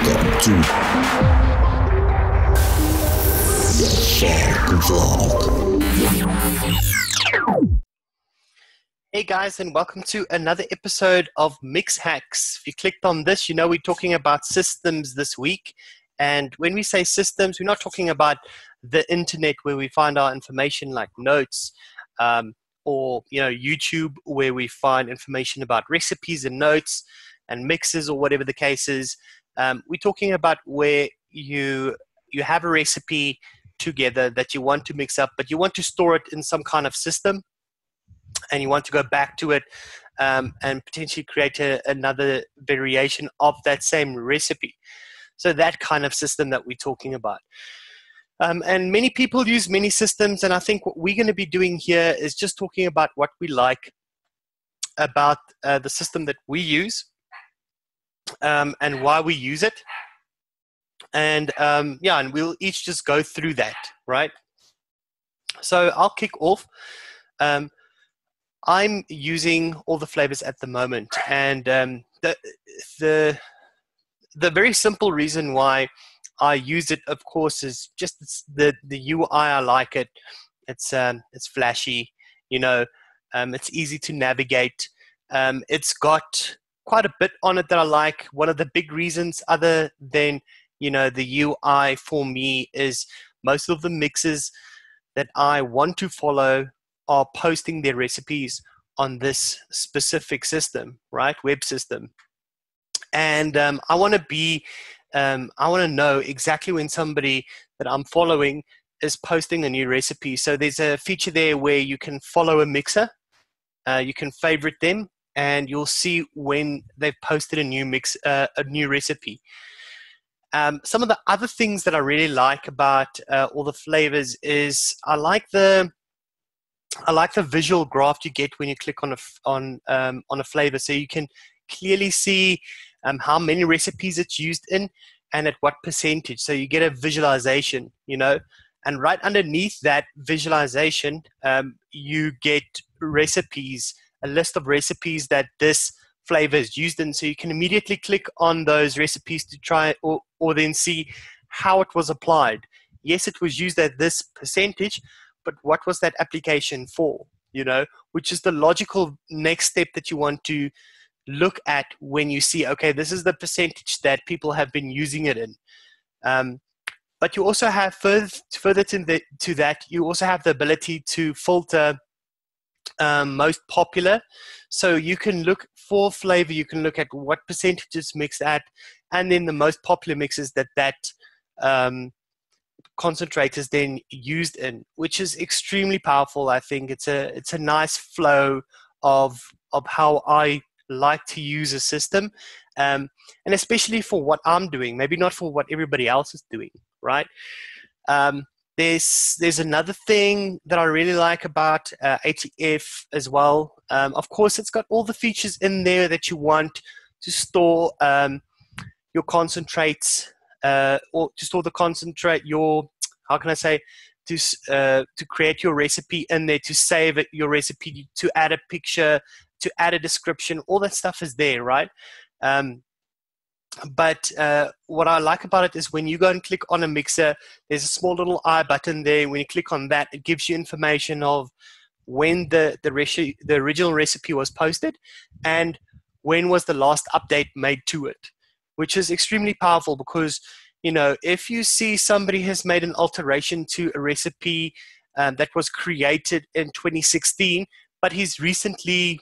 Welcome to the thefogvlog. Hey guys, and welcome to another episode of MixHax. If you clicked on this, you know we're talking about systems this week. And when we say systems, we're not talking about the internet where we find our information like notes, or YouTube where we find information about recipes and notes and mixes or whatever the case is. We're talking about where you have a recipe together that you want to mix up, but you want to store it in some kind of system, and you want to go back to it and potentially create another variation of that same recipe. So that kind of system that we're talking about. And many people use many systems, and I think what we're going to be doing here is just talking about what we like about the system that we use, and why we use it. And and we'll each just go through that, right? So I'll kick off. I'm using all the flavors at the moment, and the very simple reason why I use it, of course, is just the UI. I like it. It's flashy, it's easy to navigate. It's got quite a bit on it that I like. One of the big reasons, other than the UI for me, is most of the mixes that I want to follow are posting their recipes on this specific system, right? Web system. And I want to know exactly when somebody that I'm following is posting a new recipe. So there's a feature there where you can follow a mixer, you can favorite them, and you'll see when they've posted a new recipe. Some of the other things that I really like about all the flavors is I like the visual graph you get when you click on a flavor, so you can clearly see how many recipes it's used in and at what percentage. So you get a visualization, and right underneath that visualization, you get recipes, a list of recipes that this flavor is used in. So you can immediately click on those recipes to try or then see how it was applied. Yes, it was used at this percentage, but what was that application for, which is the logical next step that you want to look at when you see, okay, this is the percentage that people have been using it in. But you also have further to that, you also have the ability to filter most popular. So you can look for flavor, you can look at what percentage it's mixed at, and then the most popular mixes that concentrate is then used in, which is extremely powerful. I think it's a nice flow of how I like to use a system, and especially for what I'm doing, maybe not for what everybody else is doing, right? There's another thing that I really like about ATF as well. Of course, it's got all the features in there that you want to store your concentrates, or to store the concentrate, to create your recipe in there, to save it, your recipe, to add a picture, to add a description. All that stuff is there, right? But what I like about it is when you go and click on a mixer, there's a small little I button there. When you click on that, it gives you information of when the original recipe was posted and when was the last update made to it, which is extremely powerful because, if you see somebody has made an alteration to a recipe that was created in 2016, but he's recently,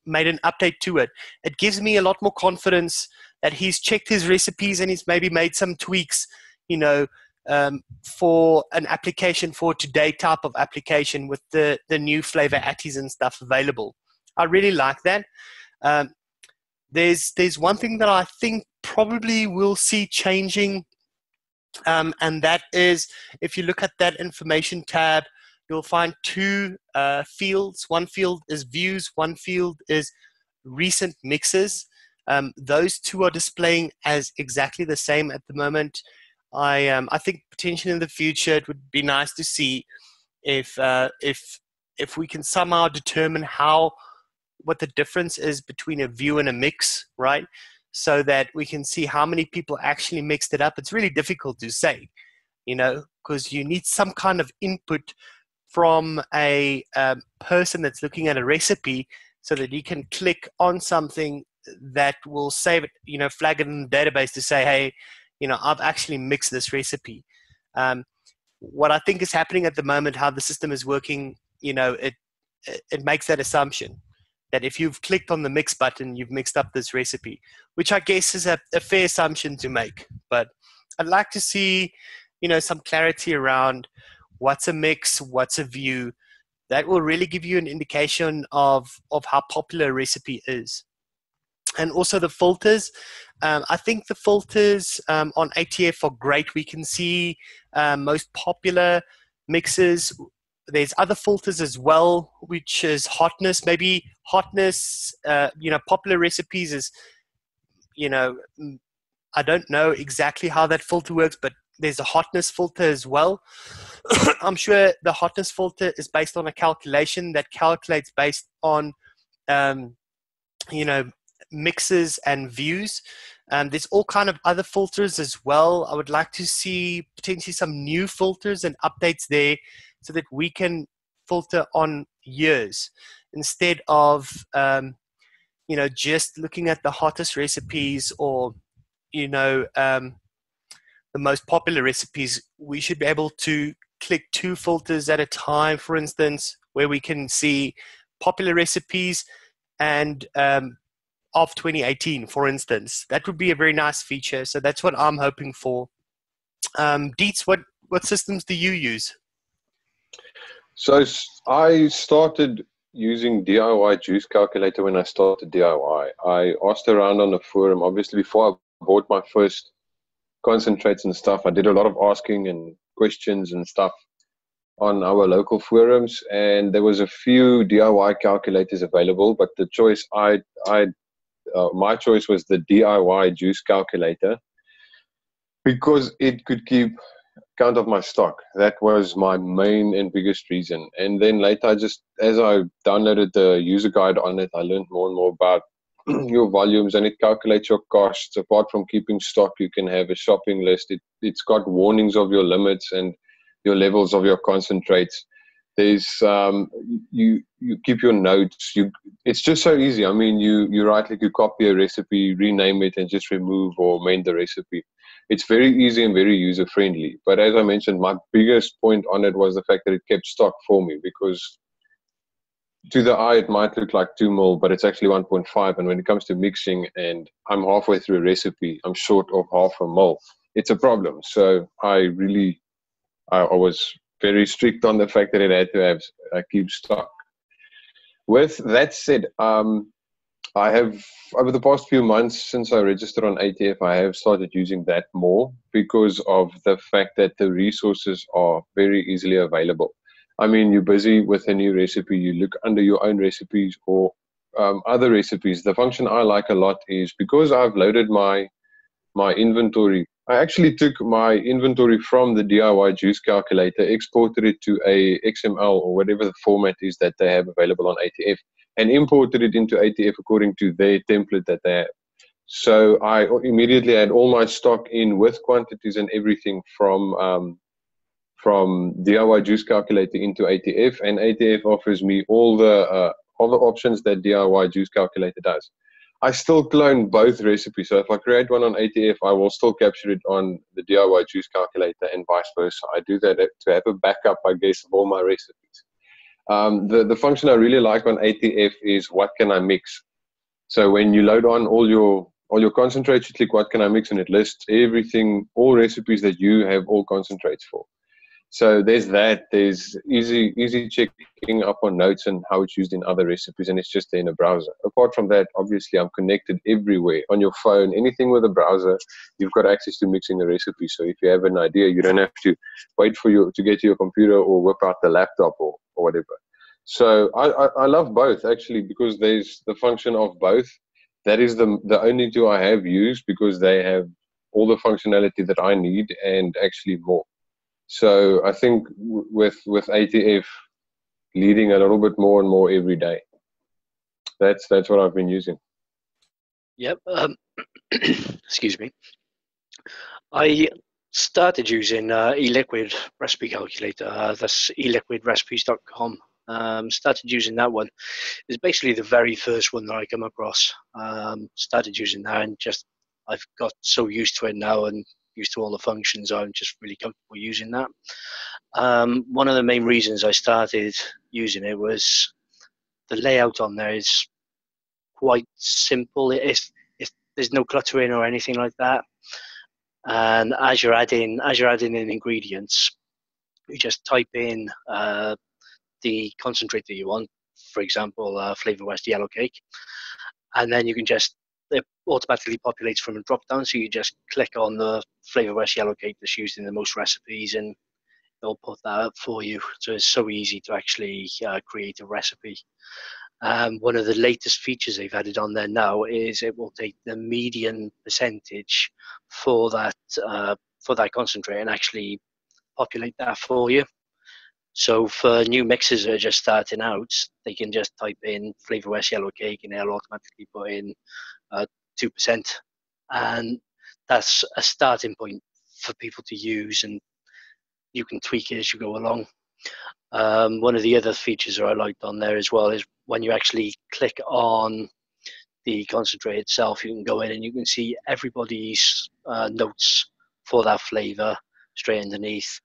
made an update to it, it gives me a lot more confidence that he's checked his recipes and he's maybe made some tweaks, for an application for today type of application with the new flavor atties and stuff available. I really like that. There's one thing that I think probably we'll see changing, and that is if you look at that information tab, you'll find two fields. One field is views, one field is recent mixes. Those two are displaying as exactly the same at the moment. I think potentially in the future it would be nice to see if we can somehow determine what the difference is between a view and a mix, right? so that we can see how many people actually mixed it up. It's really difficult to say, because you need some kind of input from a person that's looking at a recipe so that you can click on something that will save it, flag it in the database to say, hey, I've actually mixed this recipe. What I think is happening at the moment, how the system is working, it makes that assumption that if you've clicked on the mix button, you've mixed up this recipe, which I guess is a fair assumption to make. But I'd like to see, some clarity around what's a mix, what's a view. That will really give you an indication of how popular a recipe is. And also the filters. I think the filters on ATF are great. We can see most popular mixes. There's other filters as well, which is hotness. Maybe hotness, popular recipes is, I don't know exactly how that filter works, but there's a hotness filter as well. I'm sure the hotness filter is based on a calculation that calculates based on, mixes and views. There's all kind of other filters as well. I would like to see potentially some new filters and updates there so that we can filter on years instead of, just looking at the hottest recipes or, the most popular recipes. We should be able to click 2 filters at a time, for instance, where we can see popular recipes and of 2018, for instance. That would be a very nice feature. So that's what I'm hoping for. Dietz, what systems do you use? So I started using DIY juice calculator when I started DIY. I asked around on the forum, obviously before I bought my first concentrates and stuff. I did a lot of asking and questions and stuff on our local forums, and there was a few DIY calculators available, but the choice my choice was the DIY juice calculator because it could keep count of my stock. That was my main and biggest reason. And then later, as I downloaded the user guide on it, I learned more and more about your volumes, and it calculates your costs. Apart from keeping stock, you can have a shopping list. It's got warnings of your limits and your levels of your concentrates. There's you keep your notes. It's just so easy. I mean, you right click, you copy a recipe, rename it, and just remove or amend the recipe. It's very easy and very user friendly. But as I mentioned, my biggest point on it was the fact that it kept stock for me, because to the eye, it might look like 2 ml, but it's actually 1.5. And when it comes to mixing and I'm halfway through a recipe, I'm short of half a ml, it's a problem. So I was very strict on the fact that it had to have keep stock. With that said, I have, over the past few months since I registered on ATF, I have started using that more because of the fact that the resources are very easily available. I mean, you're busy with a new recipe, you look under your own recipes or other recipes. The function I like a lot is because I've loaded my inventory. I actually took my inventory from the DIY juice calculator, exported it to a XML or whatever the format is that they have available on ATF, and imported it into ATF according to their template that they have. So I immediately had all my stock in with quantities and everything from DIY juice calculator into ATF, and ATF offers me all the options that DIY juice calculator does. I still clone both recipes, so if I create one on ATF, I will still capture it on the DIY juice calculator and vice versa. I do that to have a backup, I guess, of all my recipes. The function I really like on ATF is what can I mix. So when you load on all your concentrates, you click what can I mix, and it lists everything, all recipes that you have all concentrates for. So there's that. There's easy checking up on notes and how it's used in other recipes, and it's just there in a browser. Apart from that, obviously, I'm connected everywhere. On your phone, anything with a browser, you've got access to mixing a recipe. So if you have an idea, you don't have to wait for you to get to your computer or whip out the laptop or whatever. So I love both, actually, because there's the function of both. That is the only two I have used because they have all the functionality that I need and actually more. So I think with ATF leading a little bit more and more every day, that's what I've been using. Yep. Excuse me. I started using eLiquid recipe calculator. That's eliquidrecipes.com. Started using that one. It's basically the very first one that I come across. Started using that, and just I've got so used to it now and used to all the functions. I'm just really comfortable using that. One of the main reasons I started using it was the layout on there is quite simple. There's no cluttering or anything like that. And as you're adding in ingredients, you just type in the concentrate that you want. For example, Flavor West yellow cake, and then you can just it automatically populates from a drop down. So you just click on the Flavor West yellow cake that's used in the most recipes, and it'll put that up for you. So it's so easy to actually create a recipe. One of the latest features they've added on there now is it will take the median percentage for that concentrate and actually populate that for you. So for new mixers that are just starting out, they can just type in Flavor West yellow cake and it'll automatically put in 2%, and that's a starting point for people to use, and you can tweak it as you go along. One of the other features that I liked on there as well is when you actually click on the concentrate itself, you can go in and you can see everybody's notes for that flavor straight underneath.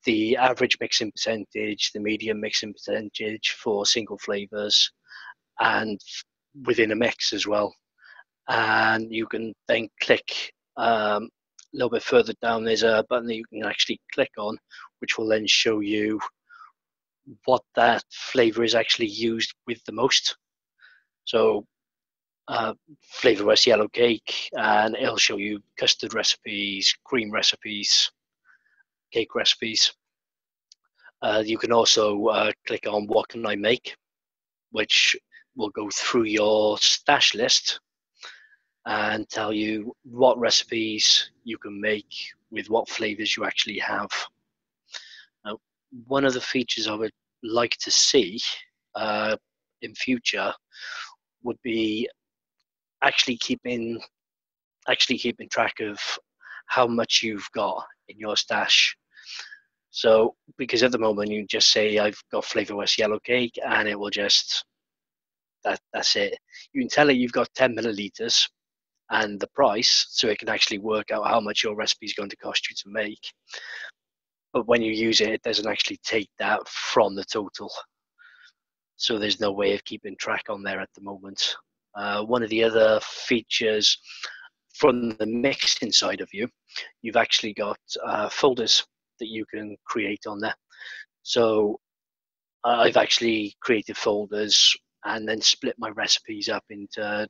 The average mixing percentage, the medium mixing percentage for single flavors, and within a mix as well. And you can then click a little bit further down. There's a button that you can actually click on, which will then show you what that flavor is actually used with the most. So Flavor West yellow cake, and it'll show you custard recipes, cream recipes, cake recipes. You can also click on what can I make, which will go through your stash list and tell you what recipes you can make with what flavors you actually have. Now, one of the features I would like to see in future would be actually keeping track of how much you've got in your stash. So, because at the moment you just say I've got Flavor West yellow cake, and it will just that's it. You can tell it you've got 10 milliliters and the price, so it can actually work out how much your recipe is going to cost you to make. But when you use it, it doesn't actually take that from the total. So there's no way of keeping track on there at the moment. One of the other features from the mixing side of you, you've actually got folders that you can create on there. So I've actually created folders and then split my recipes up into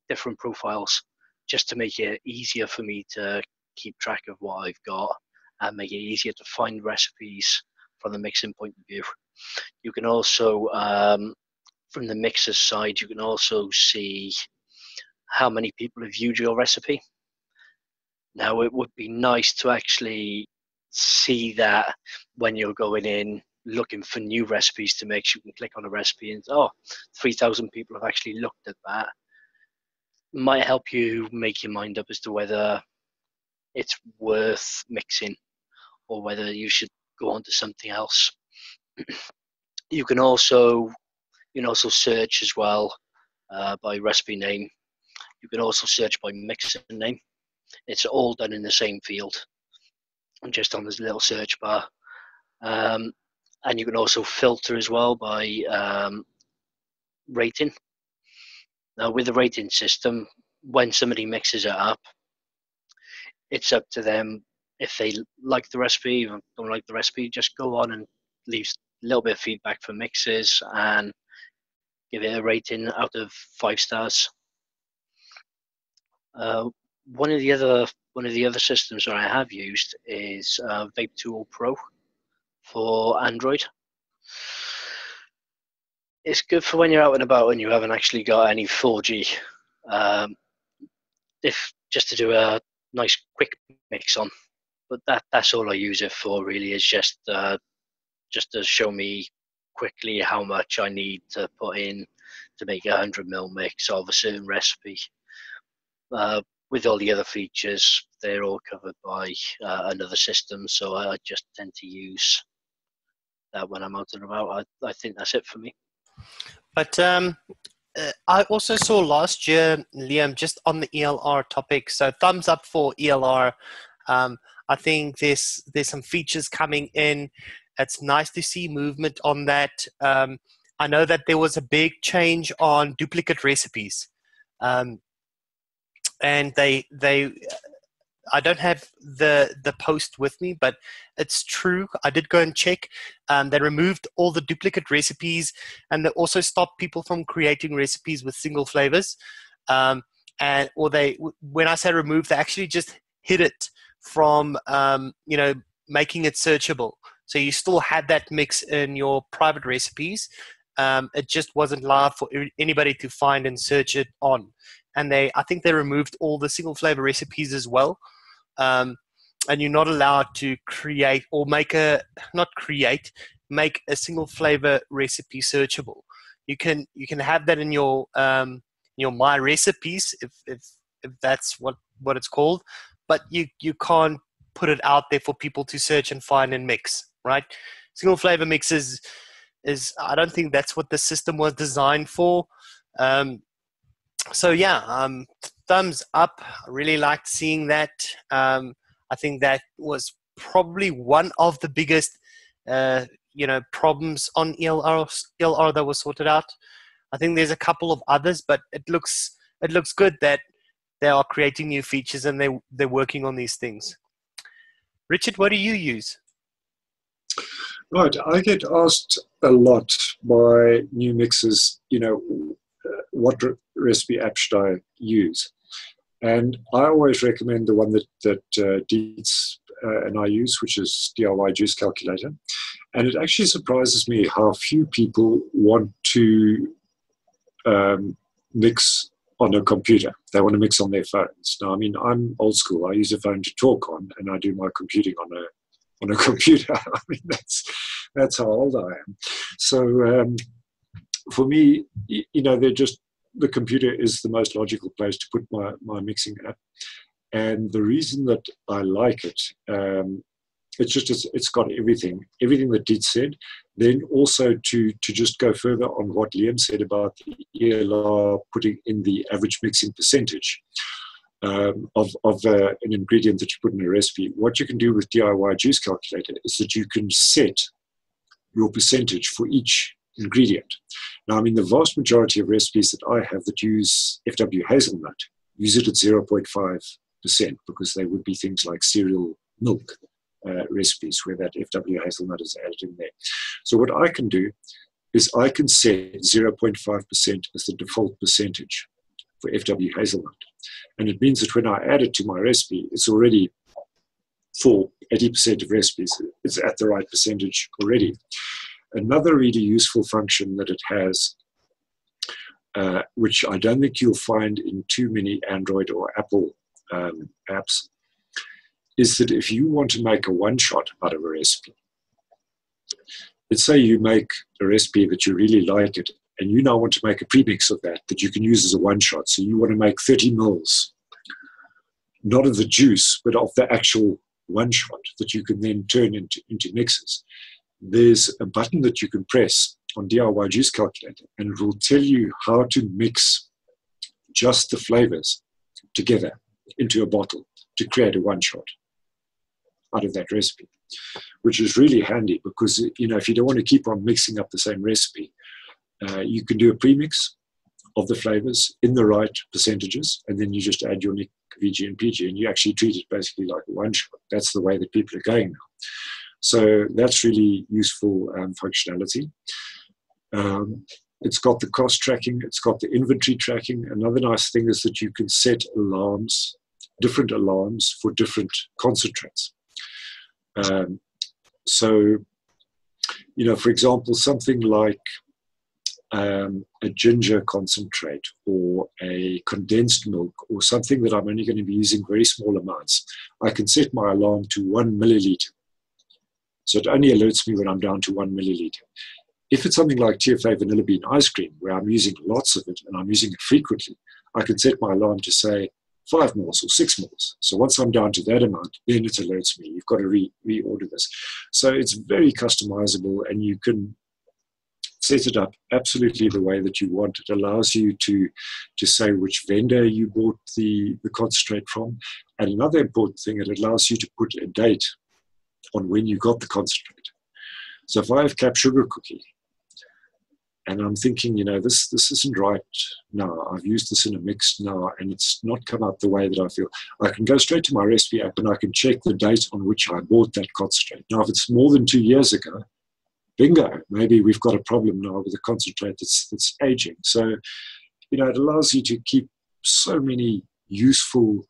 different profiles just to make it easier for me to keep track of what I've got and make it easier to find recipes from the mixing point of view. You can also, from the mixer side, you can also see how many people have viewed your recipe. Now, it would be nice to actually see that when you're going in looking for new recipes to make. You can click on a recipe and 3,000 people have actually looked at that. Might help you make your mind up as to whether it's worth mixing or whether you should go on to something else. You can also search as well by recipe name. You can also search by mixer name. It's all done in the same field, just on this little search bar. And you can also filter as well by rating. Now, with the rating system, when somebody mixes it up, it's up to them. If they like the recipe or don't like the recipe, just go on and leave a little bit of feedback for mixes and give it a rating out of 5 stars. One of the other systems that I have used is Vape Tool Pro for Android. It's good for when you're out and about and you haven't actually got any 4G. If just to do a nice quick mix on, but that's all I use it for. Really, is just to show me quickly how much I need to put in to make a 100 ml mix of a certain recipe. with all the other features, they're all covered by another system, so I just tend to use that when I'm out and about. I think that's it for me. But I also saw last year, Liam, just on the ELR topic, so thumbs up for ELR. I think there's some features coming in. It's nice to see movement on that. I know that there was a big change on duplicate recipes. And they I don't have the post with me, but it's true. I did go and check. They removed all the duplicate recipes, and they also stopped people from creating recipes with single flavors. When I say remove, they actually just hid it from making it searchable. So you still had that mix in your private recipes. It just wasn't live for anybody to find and search it on. And I think they removed all the single flavor recipes as well. And you're not allowed to create or make a single flavor recipe searchable. You can have that in your my recipes if that's what it's called, but you can't put it out there for people to search and find and mix, right? Single flavor mixes is I don't think that's what the system was designed for. So yeah, thumbs up. I really liked seeing that. I think that was probably one of the biggest, problems on ELR that was sorted out. I think there's a couple of others, but it looks good that they are creating new features and they're working on these things. Richard, what do you use? Right, I get asked a lot by new mixers, what recipe app should I use? And I always recommend the one that Dietz and I use, which is DIY Juice Calculator. And it actually surprises me how few people want to mix on a computer. They want to mix on their phones. Now, I mean, I'm old school. I use a phone to talk on, and I do my computing on a computer. I mean, that's how old I am. So for me, the computer is the most logical place to put my mixing app. And the reason that I like it, it's got everything that Dietz said. Then also to just go further on what Liam said about the ELR putting in the average mixing percentage of an ingredient that you put in a recipe. What you can do with DIY Juice Calculator is that you can set your percentage for each ingredient. Now, I mean, the vast majority of recipes that I have that use FW hazelnut use it at 0.5% because they would be things like cereal milk recipes where that FW hazelnut is added in there. So what I can do is I can set 0.5% as the default percentage for FW hazelnut. And it means that when I add it to my recipe, it's already for 80% of recipes, it's at the right percentage already. Another really useful function that it has, which I don't think you'll find in too many Android or Apple apps, is that if you want to make a one-shot out of a recipe, let's say you make a recipe that you really like it, and you now want to make a premix of that you can use as a one-shot. So you want to make 30 mils, not of the juice, but of the actual one-shot that you can then turn into mixes. There's a button that you can press on DIY Juice Calculator, and it will tell you how to mix just the flavors together into a bottle to create a one-shot out of that recipe, which is really handy because, if you don't want to keep on mixing up the same recipe, you can do a premix of the flavors in the right percentages, and then you just add your Nick, VG, and PG, and you actually treat it basically like a one-shot. That's the way that people are going now. So that's really useful functionality. It's got the cost tracking. It's got the inventory tracking. Another nice thing is that you can set alarms, different alarms for different concentrates. So, for example, something like a ginger concentrate or a condensed milk or something that I'm only going to be using very small amounts, I can set my alarm to 1 milliliter. So it only alerts me when I'm down to 1 milliliter. If it's something like TFA vanilla bean ice cream, where I'm using lots of it and I'm using it frequently, I can set my alarm to say 5 mils or 6 mils. So once I'm down to that amount, then it alerts me, you've got to reorder this. So it's very customizable, and you can set it up absolutely the way that you want. It allows you to say which vendor you bought the concentrate from. And another important thing, it allows you to put a date on when you got the concentrate. So if I have cap sugar cookie, and I'm thinking, this isn't right now, I've used this in a mix now, and it's not come out the way that I feel, I can go straight to my recipe app and I can check the date on which I bought that concentrate. Now, if it's more than 2 years ago, bingo, maybe we've got a problem now with the concentrate that's aging. So, it allows you to keep so many useful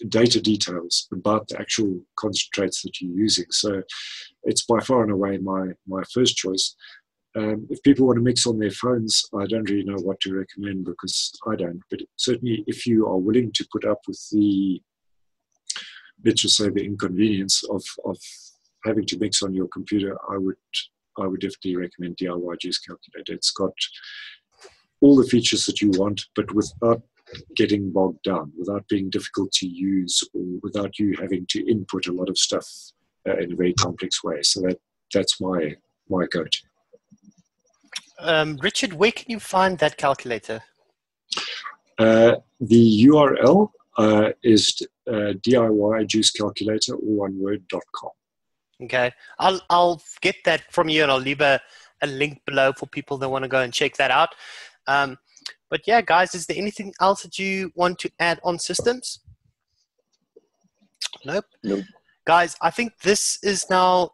data details about the actual concentrates that you're using. So it's by far and away my first choice. If people want to mix on their phones, I don't really know what to recommend, because I don't. But certainly if you are willing to put up with let's just say the inconvenience of having to mix on your computer, I would definitely recommend DIY Juice Calculator. It's got all the features that you want, but without getting bogged down, without being difficult to use, or without you having to input a lot of stuff in a very complex way. So that's my go-to. Richard, where can you find that calculator? The URL is DIYJuiceCalculator, all one word.com. Okay, I'll get that from you, and I'll leave a link below for people that want to go and check that out. But yeah, guys, is there anything else that you want to add on systems? Nope. Guys, I think this is now,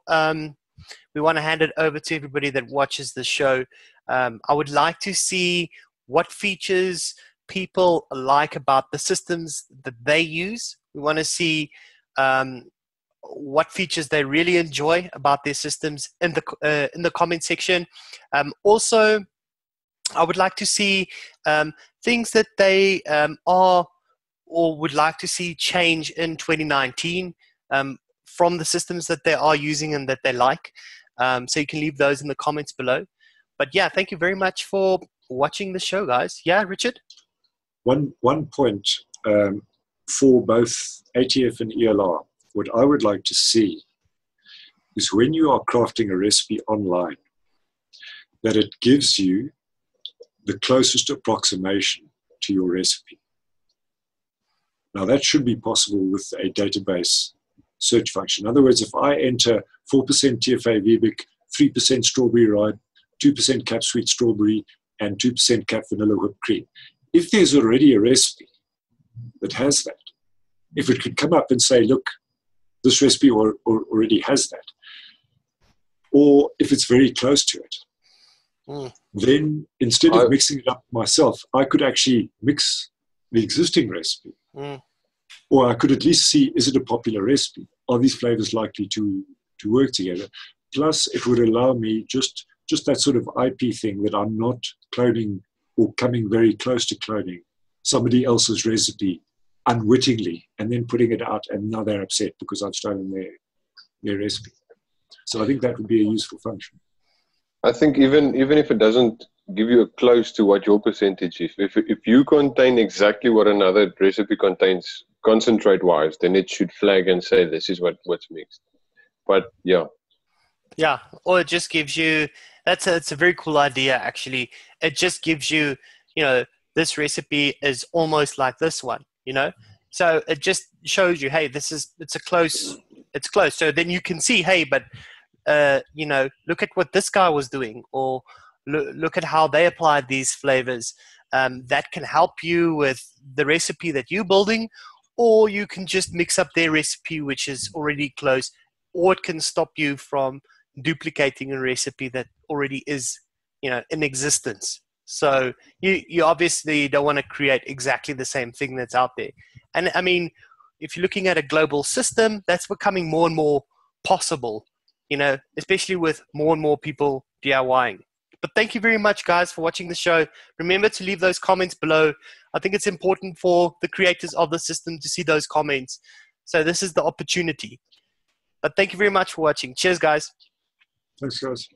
we want to hand it over to everybody that watches the show. I would like to see what features people like about the systems that they use. We want to see what features they really enjoy about their systems in the comment section. Also, I would like to see things that they are or would like to see change in 2019 from the systems that they are using and that they like. So you can leave those in the comments below. But yeah, thank you very much for watching the show, guys. Yeah, Richard? One point for both ATF and ELR, what I would like to see is when you are crafting a recipe online, that it gives you the closest approximation to your recipe. Now that should be possible with a database search function. In other words, if I enter 4% TFA Vibic, 3% strawberry rind, 2% cap sweet strawberry, and 2% cap vanilla whipped cream, if there's already a recipe that has that, if it could come up and say, look, this recipe already has that, or if it's very close to it, then instead of mixing it up myself, I could actually mix the existing recipe. Or I could at least see, is it a popular recipe? Are these flavors likely to work together? Plus, it would allow me just that sort of IP thing, that I'm not cloning or coming very close to cloning somebody else's recipe unwittingly and then putting it out, and now they're upset because I've stolen their recipe. So I think that would be a useful function. I think even if it doesn't give you a close to what your percentage is, if you contain exactly what another recipe contains concentrate-wise, then it should flag and say this is what's mixed. But yeah. Yeah, or it just gives you, it's a very cool idea actually. It just gives you, this recipe is almost like this one, So it just shows you, hey, it's close. So then you can see, hey, but look at what this guy was doing, or look at how they applied these flavors. That can help you with the recipe that you're building, or you can just mix up their recipe, which is already close, or it can stop you from duplicating a recipe that already is, in existence. So you obviously don't want to create exactly the same thing that's out there. And I mean, if you're looking at a global system, that's becoming more and more possible, especially with more and more people DIYing. But thank you very much, guys, for watching the show. Remember to leave those comments below. I think it's important for the creators of the system to see those comments. So this is the opportunity. But thank you very much for watching. Cheers, guys. Thanks, guys.